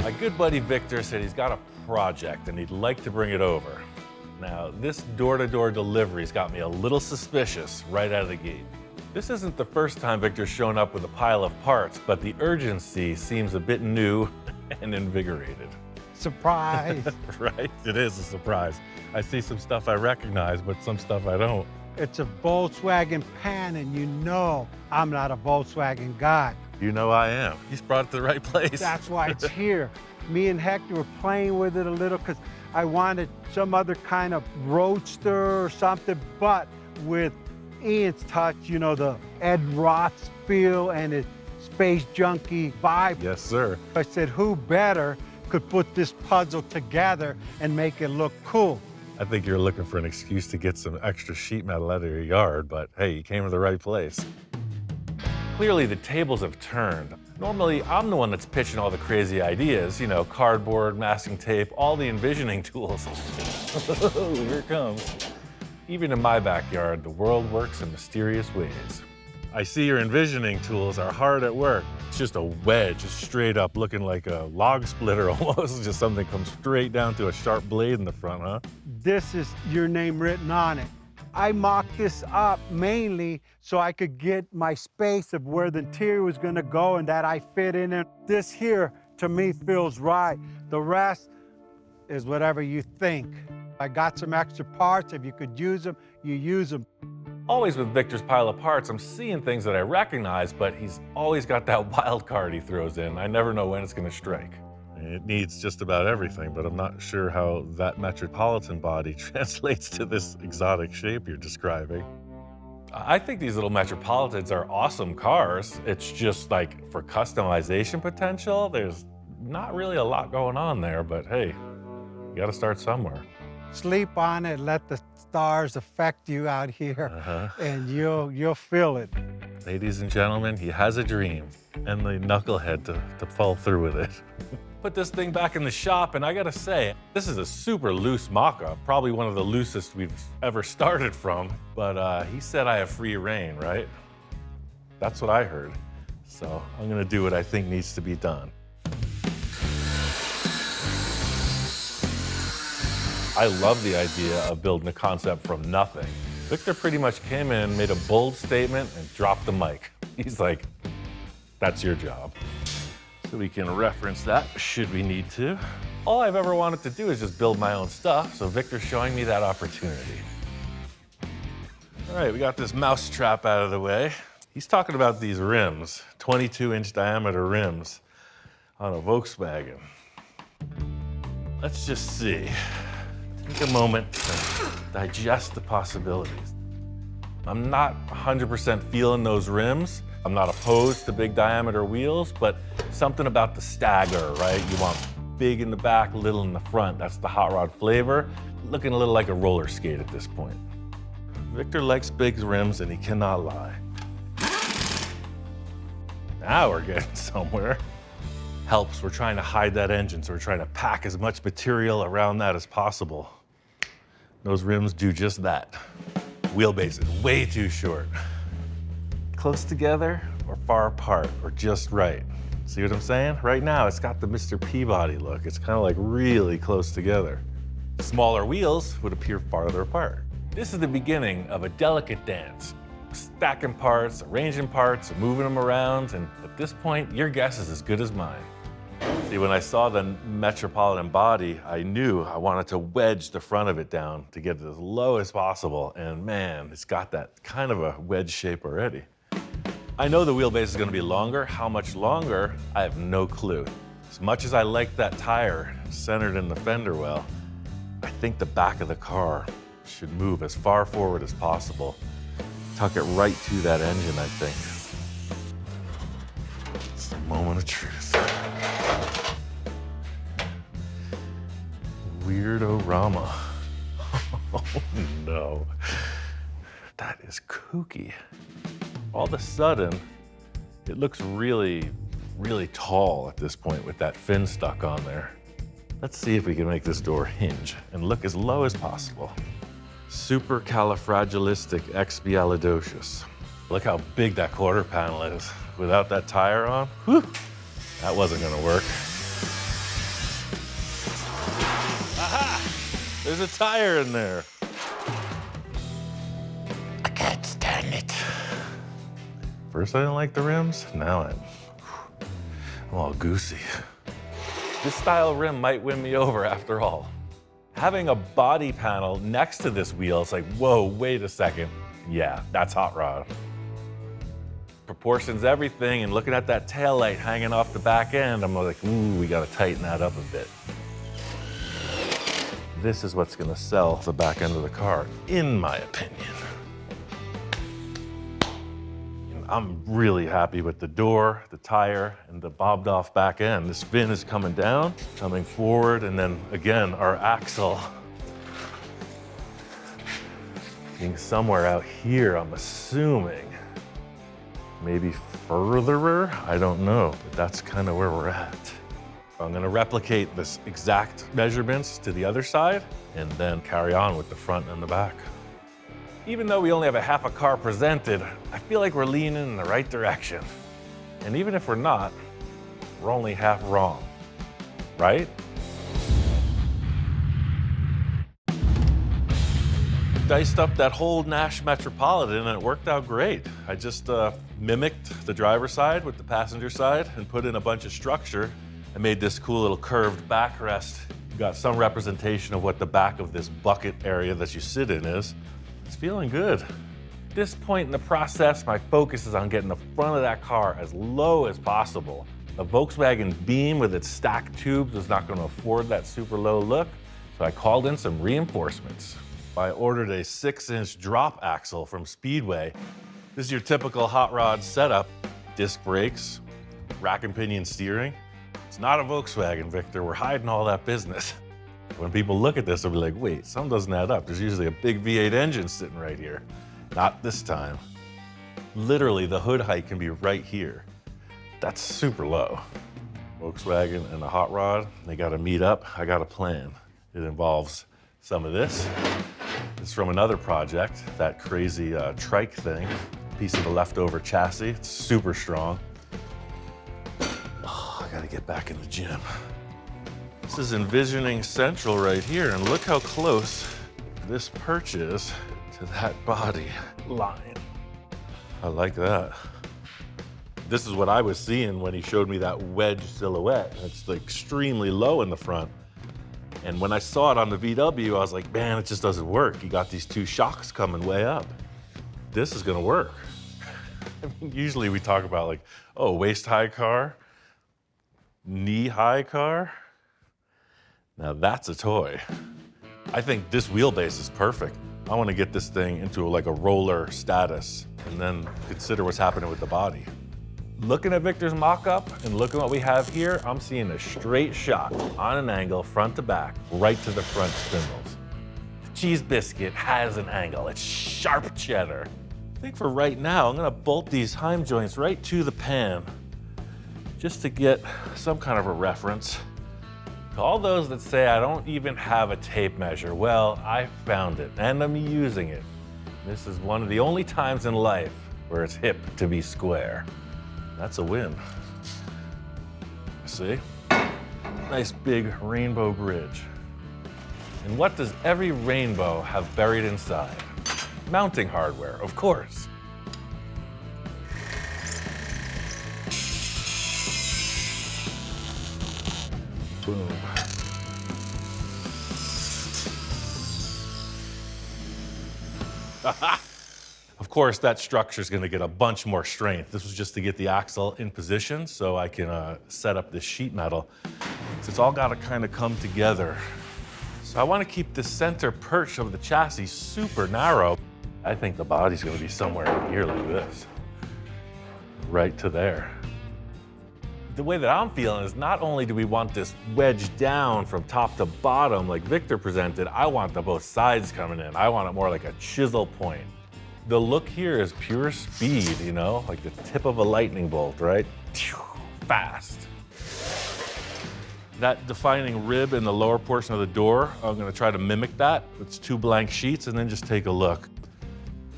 My good buddy Victor said he's got a project and he'd like to bring it over. Now, this door-to-door delivery's got me a little suspicious right out of the gate. This isn't the first time Victor's shown up with a pile of parts, but the urgency seems a bit new and invigorated. Surprise. Right? It is a surprise. I see some stuff I recognize, but some stuff I don't. It's a Volkswagen pan, and you know I'm not a Volkswagen guy. You know I am. He's brought it to the right place. That's why it's here. Me and Hector were playing with it a little because I wanted some other kind of roadster or something, but with Ian's touch, you know, the Ed Roth feel and his space junkie vibe. Yes, sir. I said, who better could put this puzzle together and make it look cool? I think you're looking for an excuse to get some extra sheet metal out of your yard, but hey, you came to the right place. Clearly, the tables have turned. Normally, I'm the one that's pitching all the crazy ideas, you know, cardboard, masking tape, all the envisioning tools. Here it comes. Even in my backyard, the world works in mysterious ways. I see your envisioning tools are hard at work. It's just a wedge, just straight up, looking like a log splitter almost. Just something comes straight down to a sharp blade in the front, huh? This is your name written on it. I mocked this up mainly so I could get my space of where the interior was gonna go and that I fit in it. This here, to me, feels right. The rest is whatever you think. I got some extra parts. If you could use them, you use them. Always with Victor's pile of parts, I'm seeing things that I recognize, but he's always got that wild card he throws in. I never know when it's gonna strike. It needs just about everything, but I'm not sure how that metropolitan body translates to this exotic shape you're describing. I think these little Metropolitans are awesome cars. It's just like for customization potential, there's not really a lot going on there, but hey, you gotta start somewhere. Sleep on it, let the stars affect you out here, and you'll feel it. Ladies and gentlemen, he has a dream, and the knucklehead to fall through with it. Put this thing back in the shop, and I gotta say, this is a super loose mock-up, probably one of the loosest we've ever started from, but he said I have free reign, right? That's what I heard. So I'm gonna do what I think needs to be done. I love the idea of building a concept from nothing. Victor pretty much came in, made a bold statement, and dropped the mic. He's like, that's your job. So we can reference that should we need to. All I've ever wanted to do is just build my own stuff, so Victor's showing me that opportunity. All right, we got this mousetrap out of the way. He's talking about these rims, 22-inch diameter rims on a Volkswagen. Let's just see. Take a moment to digest the possibilities. I'm not 100% feeling those rims. I'm not opposed to big diameter wheels, but something about the stagger, right? You want big in the back, little in the front. That's the hot rod flavor. Looking a little like a roller skate at this point. Victor likes big rims and he cannot lie. Now we're getting somewhere. Helps, we're trying to hide that engine, so we're trying to pack as much material around that as possible. Those rims do just that. Wheelbase is way too short. Close together or far apart or just right. See what I'm saying? Right now, it's got the Mr. Peabody look. It's kind of like really close together. Smaller wheels would appear farther apart. This is the beginning of a delicate dance. Stacking parts, arranging parts, moving them around, and at this point, your guess is as good as mine. See, when I saw the Metropolitan body, I knew I wanted to wedge the front of it down to get it as low as possible, and man, it's got that kind of a wedge shape already. I know the wheelbase is gonna be longer. How much longer? I have no clue. As much as I like that tire centered in the fender well, I think the back of the car should move as far forward as possible. Tuck it right to that engine, I think. It's the moment of truth. Weirdo-rama. Oh no. That is kooky. All of a sudden, it looks really, really tall at this point with that fin stuck on there. Let's see if we can make this door hinge and look as low as possible. Supercalifragilisticexpialidocious. Look how big that quarter panel is. Without that tire on, whew, that wasn't gonna work. There's a tire in there. I can't stand it. First I didn't like the rims, now I'm all goosey. This style rim might win me over after all. Having a body panel next to this wheel, it's like, whoa, wait a second. Yeah, that's hot rod. Proportions everything, and looking at that tail light hanging off the back end, I'm like, ooh, we gotta tighten that up a bit. This is what's gonna sell the back end of the car, in my opinion. I'm really happy with the door, the tire, and the bobbed off back end. This fin is coming down, coming forward, and then again, our axle being somewhere out here, I'm assuming. Maybe furtherer, I don't know, but that's kind of where we're at. I'm gonna replicate this exact measurements to the other side and then carry on with the front and the back. Even though we only have a half a car presented, I feel like we're leaning in the right direction. And even if we're not, we're only half wrong, right? Diced up that whole Nash Metropolitan and it worked out great. I just mimicked the driver's side with the passenger side and put in a bunch of structure. I made this cool little curved backrest. You got some representation of what the back of this bucket area that you sit in is. It's feeling good. At this point in the process, my focus is on getting the front of that car as low as possible. The Volkswagen Beam with its stacked tubes was not going to afford that super low look, so I called in some reinforcements. I ordered a 6-inch drop axle from Speedway. This is your typical hot rod setup. Disc brakes, rack and pinion steering. It's not a Volkswagen, Victor. We're hiding all that business. When people look at this, they'll be like, wait, something doesn't add up. There's usually a big V8 engine sitting right here. Not this time. Literally, the hood height can be right here. That's super low. Volkswagen and the hot rod, they gotta meet up. I got a plan. It involves some of this. It's from another project, that crazy trike thing. Piece of the leftover chassis, it's super strong. Oh, I gotta get back in the gym. This is envisioning central right here, and look how close this perch is to that body line. I like that. This is what I was seeing when he showed me that wedge silhouette. It's like extremely low in the front. And when I saw it on the VW, I was like, man, it just doesn't work. You got these two shocks coming way up. This is gonna work. I mean, usually we talk about like, oh, waist-high car, knee-high car. Now that's a toy. I think this wheelbase is perfect. I want to get this thing into like a roller status and then consider what's happening with the body. Looking at Victor's mock-up and looking what we have here, I'm seeing a straight shot on an angle, front to back, right to the front spindles. The cheese biscuit has an angle. It's sharp cheddar. I think for right now, I'm gonna bolt these heim joints right to the pan just to get some kind of a reference. To all those that say I don't even have a tape measure, well, I found it and I'm using it. This is one of the only times in life where it's hip to be square. That's a win. See? Nice big rainbow bridge. And what does every rainbow have buried inside? Mounting hardware, of course. Boom. Of course, that structure is going to get a bunch more strength. This was just to get the axle in position so I can set up this sheet metal. So it's all got to kind of come together. So I want to keep the center perch of the chassis super narrow. I think the body's going to be somewhere in here like this, right to there. The way that I'm feeling is not only do we want this wedged down from top to bottom like Victor presented, I want the both sides coming in. I want it more like a chisel point. The look here is pure speed, you know, like the tip of a lightning bolt, right? Fast. That defining rib in the lower portion of the door, I'm gonna try to mimic that. It's 2 blank sheets and then just take a look.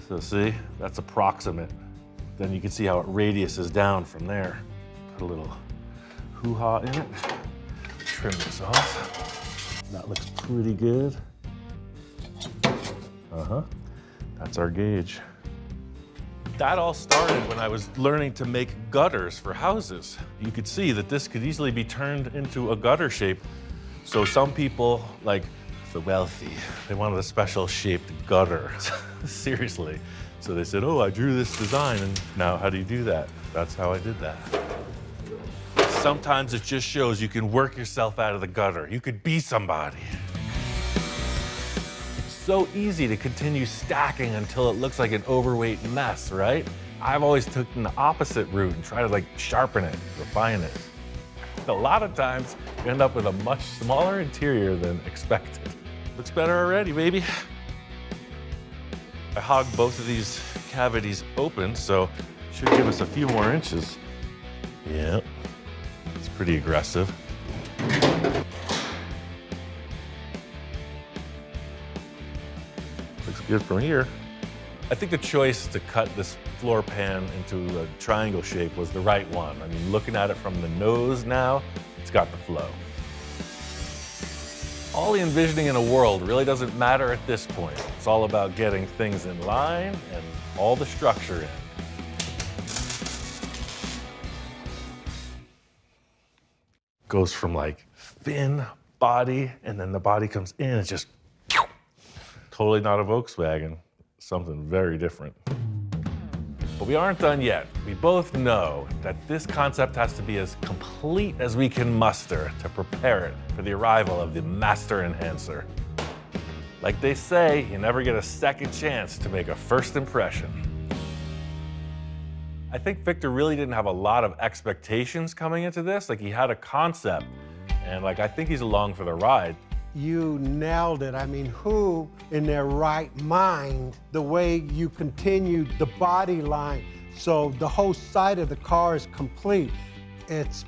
So see, that's approximate. Then you can see how it radiuses down from there. Put a little hoo-ha in it. Trim this off. That looks pretty good. That's our gauge. That all started when I was learning to make gutters for houses. You could see that this could easily be turned into a gutter shape. So some people, like the wealthy, they wanted a special shaped gutter. Seriously. So they said, oh, I drew this design, and now how do you do that? That's how I did that. Sometimes it just shows you can work yourself out of the gutter. You could be somebody. So easy to continue stacking until it looks like an overweight mess, right? I've always taken the opposite route and try to like sharpen it, refine it. A lot of times you end up with a much smaller interior than expected. Looks better already, baby. I hogged both of these cavities open, so it should give us a few more inches. Yep, it's pretty aggressive. Looks good from here. I think the choice to cut this floor pan into a triangle shape was the right one. I mean, looking at it from the nose now, it's got the flow. All the envisioning in the world really doesn't matter at this point. It's all about getting things in line and all the structure in. Goes from like thin body, and then the body comes in, it's just totally not a Volkswagen, something very different. But we aren't done yet. We both know that this concept has to be as complete as we can muster to prepare it for the arrival of the master enhancer. Like they say, you never get a second chance to make a first impression. I think Victor really didn't have a lot of expectations coming into this. Like, he had a concept, and like I think he's along for the ride. You nailed it. I mean, who in their right mind, the way you continued the body line, so the whole side of the car is complete. It's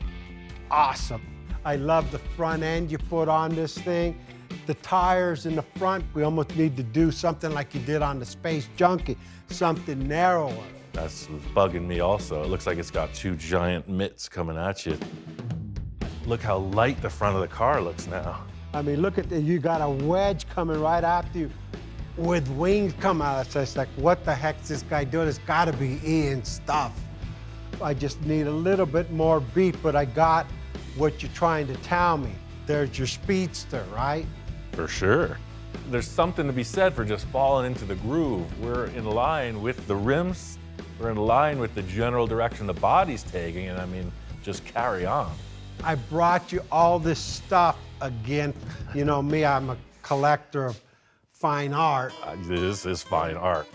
awesome. I love the front end you put on this thing. The tires in the front, we almost need to do something like you did on the Space Junkie, something narrower. That's what's bugging me also. It looks like it's got two giant mitts coming at you. Look how light the front of the car looks now. I mean, look at that. You got a wedge coming right after you with wings coming out. So it's like, what the heck's this guy doing? It's got to be Ian stuff. I just need a little bit more beat, but I got what you're trying to tell me. There's your speedster, right? For sure. There's something to be said for just falling into the groove. We're in line with the rims. We're in line with the general direction the body's taking, and I mean, just carry on. I brought you all this stuff again. You know me, I'm a collector of fine art. This is fine art.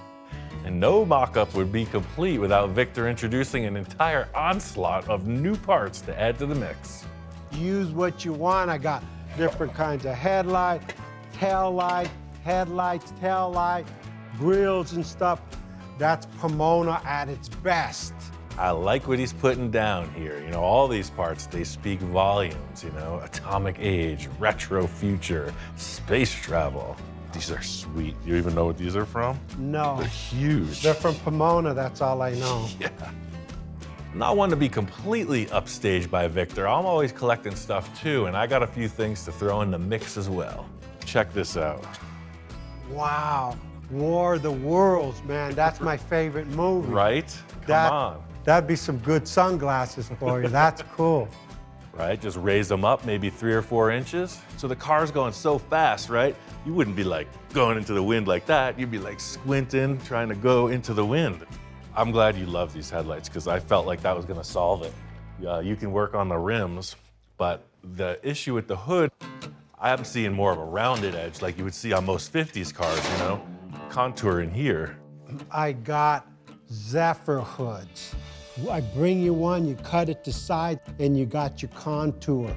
And no mock-up would be complete without Victor introducing an entire onslaught of new parts to add to the mix. Use what you want. I got different kinds of headlight, tail light, headlights, tail light, grills and stuff. That's Pomona at its best. I like what he's putting down here. You know, all these parts, they speak volumes, you know, atomic age, retro future, space travel. These are sweet. You even know what these are from? No. They're huge. They're from Pomona, that's all I know. Yeah. I'm not one to be completely upstaged by Victor. I'm always collecting stuff too, and I got a few things to throw in the mix as well. Check this out. Wow. War of the Worlds, man. That's my favorite movie. Right? Come on. That'd be some good sunglasses for you. That's cool. Right? Just raise them up maybe 3 or 4 inches. So the car's going so fast, right? You wouldn't be like going into the wind like that. You'd be like squinting, trying to go into the wind. I'm glad you love these headlights because I felt like that was going to solve it. You can work on the rims, but the issue with the hood, I'm seeing more of a rounded edge like you would see on most 50s cars, you know? Contour in here. I got Zephyr hoods. I bring you one, you cut it to size, and you got your contour.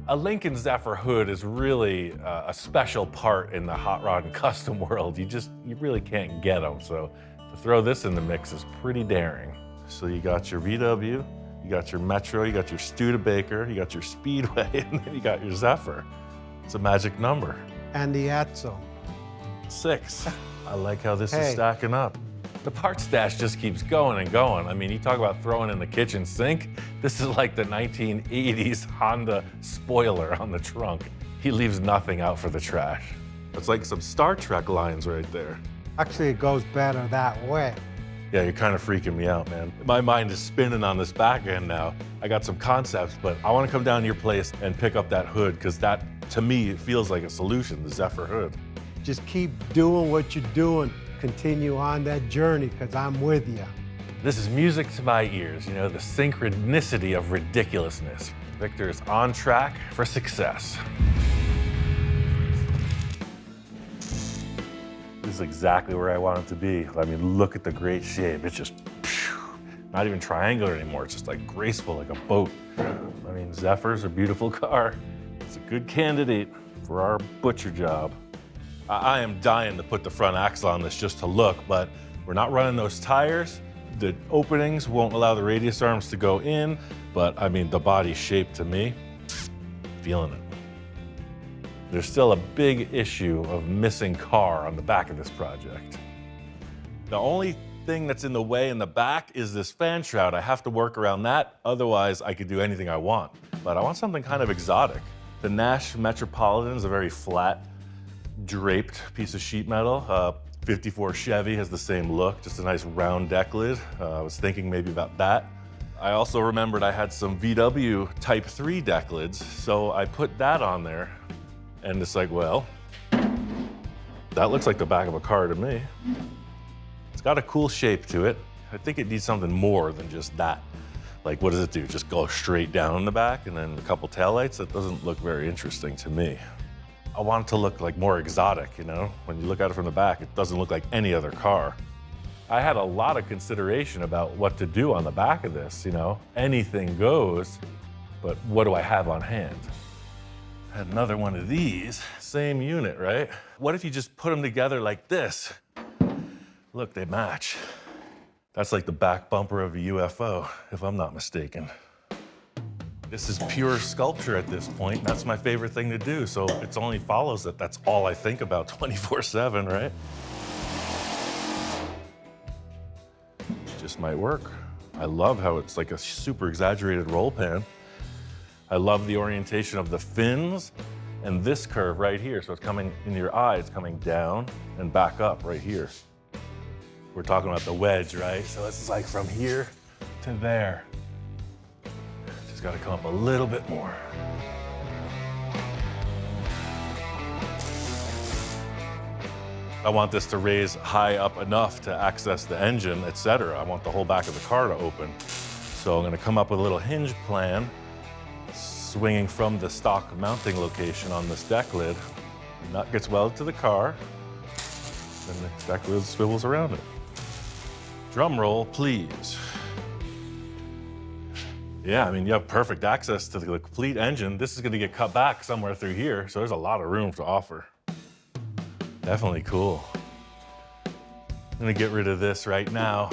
A Lincoln Zephyr hood is really a special part in the hot rod and custom world. You really can't get them. So to throw this in the mix is pretty daring. So you got your VW, you got your Metro, you got your Studebaker, you got your Speedway, and then you got your Zephyr. It's a magic number. And the Edsel. 6. I like how this is stacking up. The part stash just keeps going and going. I mean, you talk about throwing in the kitchen sink. This is like the 1980s Honda spoiler on the trunk. He leaves nothing out for the trash. That's like some Star Trek lines right there. Actually, it goes better that way. Yeah, you're kind of freaking me out, man. My mind is spinning on this back end now. I got some concepts, but I want to come down to your place and pick up that hood, because that, to me, it feels like a solution, the Zephyr hood. Just keep doing what you're doing. Continue on that journey, because I'm with you. This is music to my ears, you know, the synchronicity of ridiculousness. Victor is on track for success. This is exactly where I want it to be. I mean, look at the great shape. It's just not even triangular anymore. It's just like graceful, like a boat. I mean, Zephyr's a beautiful car. It's a good candidate for our butcher job. I am dying to put the front axle on this just to look, but we're not running those tires. The openings won't allow the radius arms to go in, but I mean, the body shape to me, feeling it. There's still a big issue of missing car on the back of this project. The only thing that's in the way in the back is this fan shroud. I have to work around that, otherwise I could do anything I want. But I want something kind of exotic. The Nash Metropolitan is a very flat, draped piece of sheet metal. 54 Chevy has the same look, just a nice round deck lid. I was thinking maybe about that. I also remembered I had some VW Type 3 deck lids, so I put that on there. And it's like, well, that looks like the back of a car to me. It's got a cool shape to it. I think it needs something more than just that. Like, what does it do? Just go straight down in the back and then a couple taillights? That doesn't look very interesting to me. I want it to look like more exotic, you know? When you look at it from the back, it doesn't look like any other car. I had a lot of consideration about what to do on the back of this, you know? Anything goes, but what do I have on hand? I had another one of these, same unit, right? What if you just put them together like this? Look, they match. That's like the back bumper of a UFO, if I'm not mistaken. This is pure sculpture at this point. That's my favorite thing to do, so it only follows that that's all I think about 24/7, right? Just might work. I love how it's like a super exaggerated roll pan. I love the orientation of the fins and this curve right here. So it's coming in your eye, it's coming down and back up right here. We're talking about the wedge, right? So it's like from here to there. Just gotta come up a little bit more. I want this to raise high up enough to access the engine, etc. I want the whole back of the car to open. So I'm gonna come up with a little hinge plan, swinging from the stock mounting location on this deck lid. The nut gets welded to the car, and the deck lid swivels around it. Drum roll, please. Yeah, I mean, you have perfect access to the complete engine. This is gonna get cut back somewhere through here, so there's a lot of room to offer. Definitely cool. I'm gonna get rid of this right now,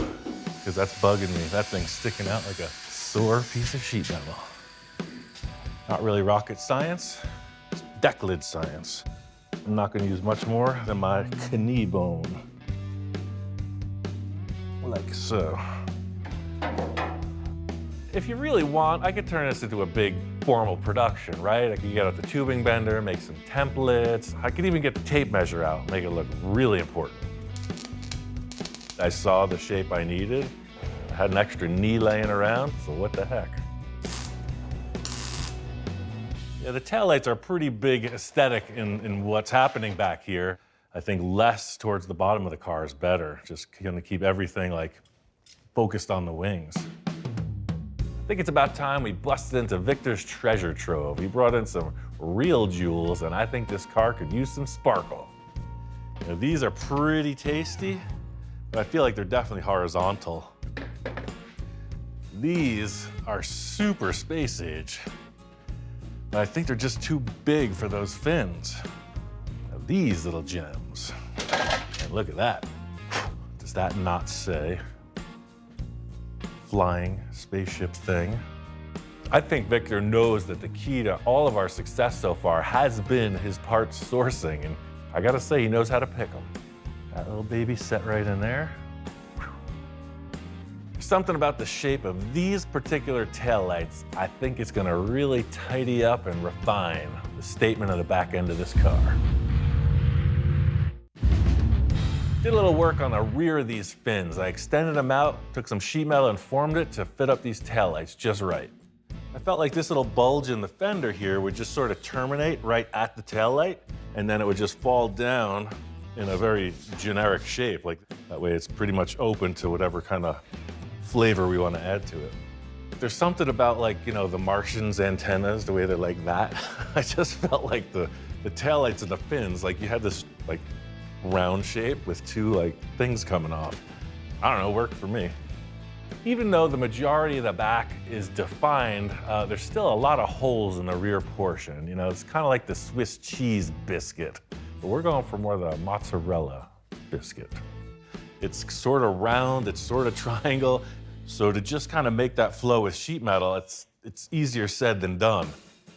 because that's bugging me. That thing's sticking out like a sore piece of sheet metal. Not really rocket science, it's deck lid science. I'm not gonna use much more than my knee bone. Like so. If you really want, I could turn this into a big formal production, right? I could get out the tubing bender, make some templates. I could even get the tape measure out, make it look really important. I saw the shape I needed. I had an extra knee laying around, so what the heck? Yeah, the taillights are a pretty big aesthetic in what's happening back here. I think less towards the bottom of the car is better. Just gonna keep everything like focused on the wings. I think it's about time we busted into Victor's treasure trove. He brought in some real jewels, and I think this car could use some sparkle. You know, these are pretty tasty, but I feel like they're definitely horizontal. These are super space age, but I think they're just too big for those fins. Now, these little gems, and look at that. Does that not say flying spaceship thing? I think Victor knows that the key to all of our success so far has been his parts sourcing, and I gotta say, he knows how to pick them. That little baby set right in there. Something about the shape of these particular taillights, I think it's gonna really tidy up and refine the statement of the back end of this car. Did a little work on the rear of these fins. I extended them out, took some sheet metal and formed it to fit up these taillights just right. I felt like this little bulge in the fender here would just sort of terminate right at the taillight, and then it would just fall down in a very generic shape. Like that way it's pretty much open to whatever kind of flavor we want to add to it. There's something about, like, you know, the Martian's antennas, the way they're like that. I just felt like the taillights and the fins, like you had this like round shape with two like things coming off. I don't know, worked for me. Even though the majority of the back is defined, there's still a lot of holes in the rear portion. You know, it's kind of like the Swiss cheese biscuit, but we're going for more the mozzarella biscuit. It's sort of round, it's sort of triangle. So to just kind of make that flow with sheet metal, it's easier said than done.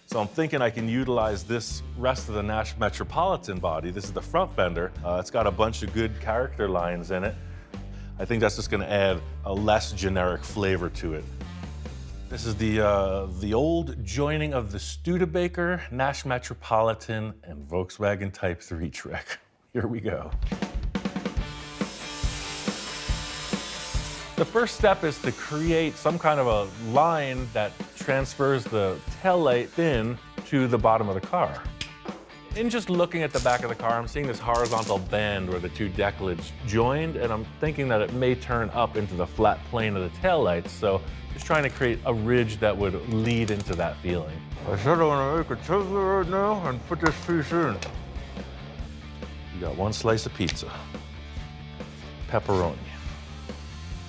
So I'm thinking I can utilize this rest of the Nash Metropolitan body. This is the front fender. It's got a bunch of good character lines in it. I think that's just gonna add a less generic flavor to it. This is the old joining of the Studebaker, Nash Metropolitan, and Volkswagen Type 3 Trek. Here we go. The first step is to create some kind of a line that transfers the taillight fin to the bottom of the car. In just looking at the back of the car, I'm seeing this horizontal band where the two deck lids joined, and I'm thinking that it may turn up into the flat plane of the taillights, so just trying to create a ridge that would lead into that feeling. I said I want to make a cheddar right now and put this piece in. You got one slice of pizza. Pepperoni.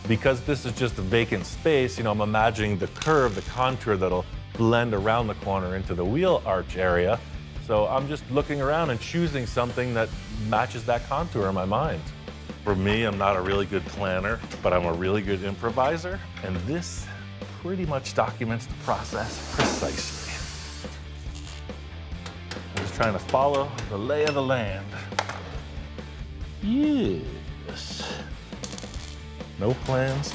Because this is just a vacant space, you know, I'm imagining the curve, the contour that'll blend around the corner into the wheel arch area. So I'm just looking around and choosing something that matches that contour in my mind. For me, I'm not a really good planner, but I'm a really good improviser, and this pretty much documents the process precisely. I'm just trying to follow the lay of the land. Yes. No plans,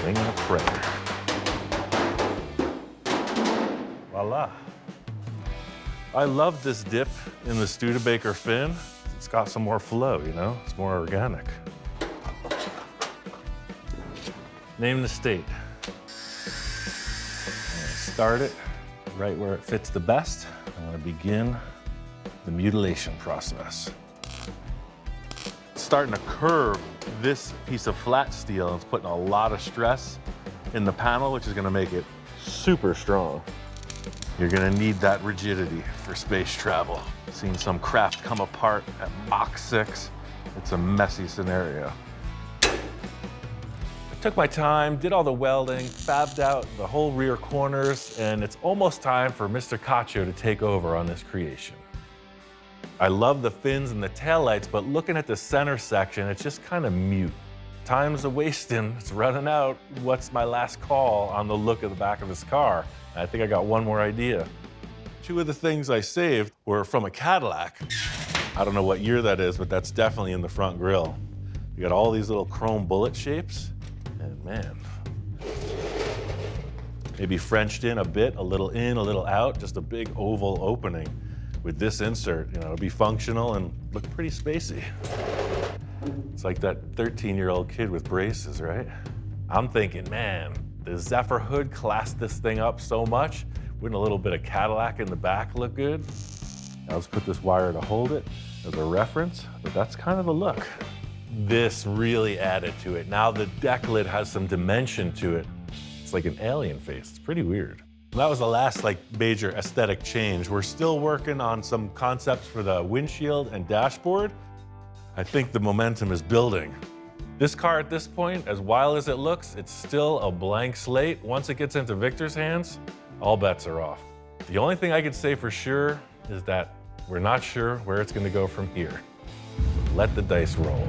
winging a prayer. Voila. I love this dip in the Studebaker fin. It's got some more flow, you know? It's more organic. Name the state. Start it right where it fits the best. I'm gonna begin the mutilation process. Starting to curve this piece of flat steel, and it's putting a lot of stress in the panel, which is gonna make it super strong. You're gonna need that rigidity for space travel. Seen some craft come apart at Mach 6. It's a messy scenario. I took my time, did all the welding, fabbed out the whole rear corners, and it's almost time for Mr. Cacho to take over on this creation. I love the fins and the taillights, but looking at the center section, it's just kind of mute. Time's a wasting, it's running out. What's my last call on the look of the back of this car? I think I got one more idea. Two of the things I saved were from a Cadillac. I don't know what year that is, but that's definitely in the front grille. You got all these little chrome bullet shapes, and man, maybe Frenched in a bit, a little in, a little out, just a big oval opening. With this insert, you know, it'll be functional and look pretty spacey. It's like that 13-year-old kid with braces, right? I'm thinking, man, the Zephyr hood classed this thing up so much. Wouldn't a little bit of Cadillac in the back look good? I'll just put this wire to hold it as a reference, but that's kind of the look. This really added to it. Now the deck lid has some dimension to it. It's like an alien face. It's pretty weird. That was the last major aesthetic change. We're still working on some concepts for the windshield and dashboard. I think the momentum is building. This car at this point, as wild as it looks, it's still a blank slate. Once it gets into Victor's hands, all bets are off. The only thing I can say for sure is that we're not sure where it's gonna go from here. Let the dice roll.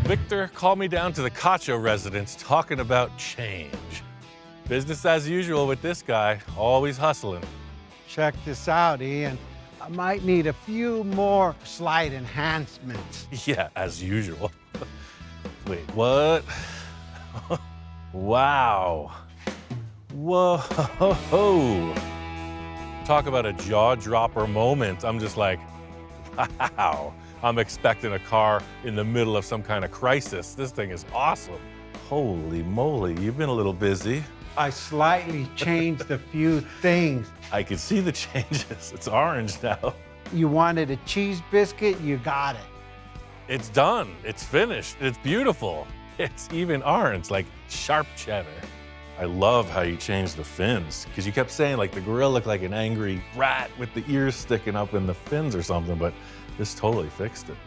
Victor called me down to the Cacho residence talking about change. Business as usual with this guy, always hustling. Check this out, Ian. I might need a few more slight enhancements. Yeah, as usual. Wait, what? Wow. Whoa. Talk about a jaw dropper moment. I'm just like, Wow, I'm expecting a car in the middle of some kind of crisis. This thing is awesome. Holy moly, you've been a little busy. I slightly changed a few things. I can see the changes. It's orange now. You wanted a cheese biscuit, you got it. It's done. It's finished. It's beautiful. It's even orange, like sharp cheddar. I love how you changed the fins, because you kept saying like the grill looked like an angry rat with the ears sticking up in the fins or something, but this totally fixed it.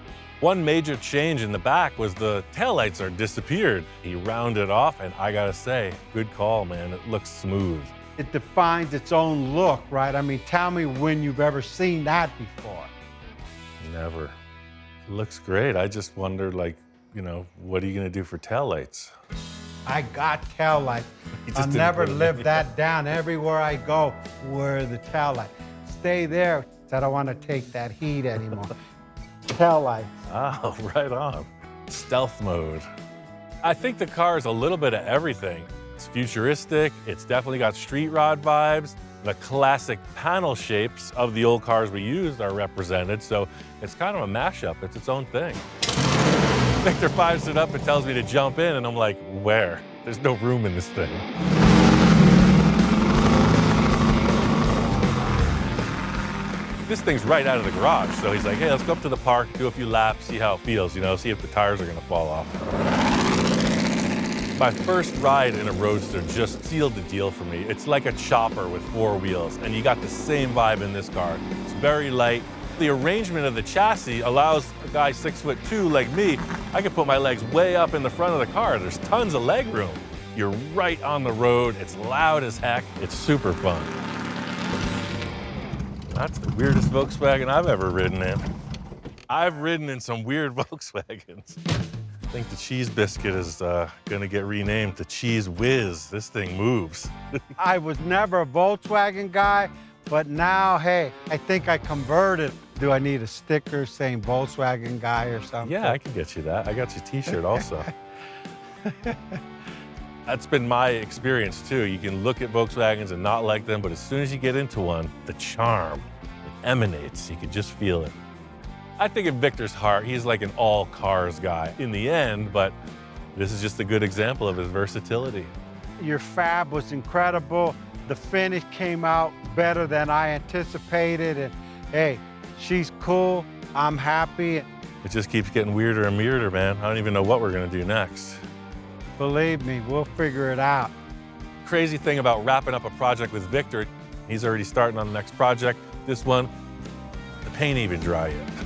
One major change in the back was the taillights are disappeared. He rounded off, and I gotta say, good call, man. It looks smooth. It defines its own look, right? I mean, tell me when you've ever seen that before. Never. It looks great. I just wondered, like, you know, what are you gonna do for taillights? I got taillights. just I'll didn't never put it in. live that down. Everywhere I go, where the taillight. Stay there. I don't want to take that heat anymore. Taillights. Oh, right on. Stealth mode. I think the car is a little bit of everything. It's futuristic. It's definitely got street rod vibes. The classic panel shapes of the old cars we used are represented, so it's kind of a mashup. It's its own thing. Victor fires it up and tells me to jump in, and I'm like, where? There's no room in this thing. This thing's right out of the garage, so he's like, hey, let's go up to the park, do a few laps, see how it feels, you know, see if the tires are gonna fall off. My first ride in a Roadster just sealed the deal for me. It's like a chopper with 4 wheels, and you got the same vibe in this car. It's very light. The arrangement of the chassis allows a guy 6'2" like me, I can put my legs way up in the front of the car. There's tons of leg room. You're right on the road. It's loud as heck. It's super fun. That's the weirdest Volkswagen I've ever ridden in. I've ridden in some weird Volkswagens. I think the cheese biscuit is gonna get renamed to Cheese Whiz. This thing moves. I was never a Volkswagen guy, but now, hey, I think I converted. Do I need a sticker saying Volkswagen guy or something? Yeah, I can get you that. I got you a t-shirt also. That's been my experience too. You can look at Volkswagens and not like them, but as soon as you get into one, the charm, it emanates. You can just feel it. I think in Victor's heart, he's like an all cars guy in the end, but this is just a good example of his versatility. Your fab was incredible. The finish came out better than I anticipated. And hey, she's cool. I'm happy. It just keeps getting weirder and weirder, man. I don't even know what we're gonna do next. Believe me, we'll figure it out. Crazy thing about wrapping up a project with Victor, he's already starting on the next project. This one, the paint ain't even dry yet.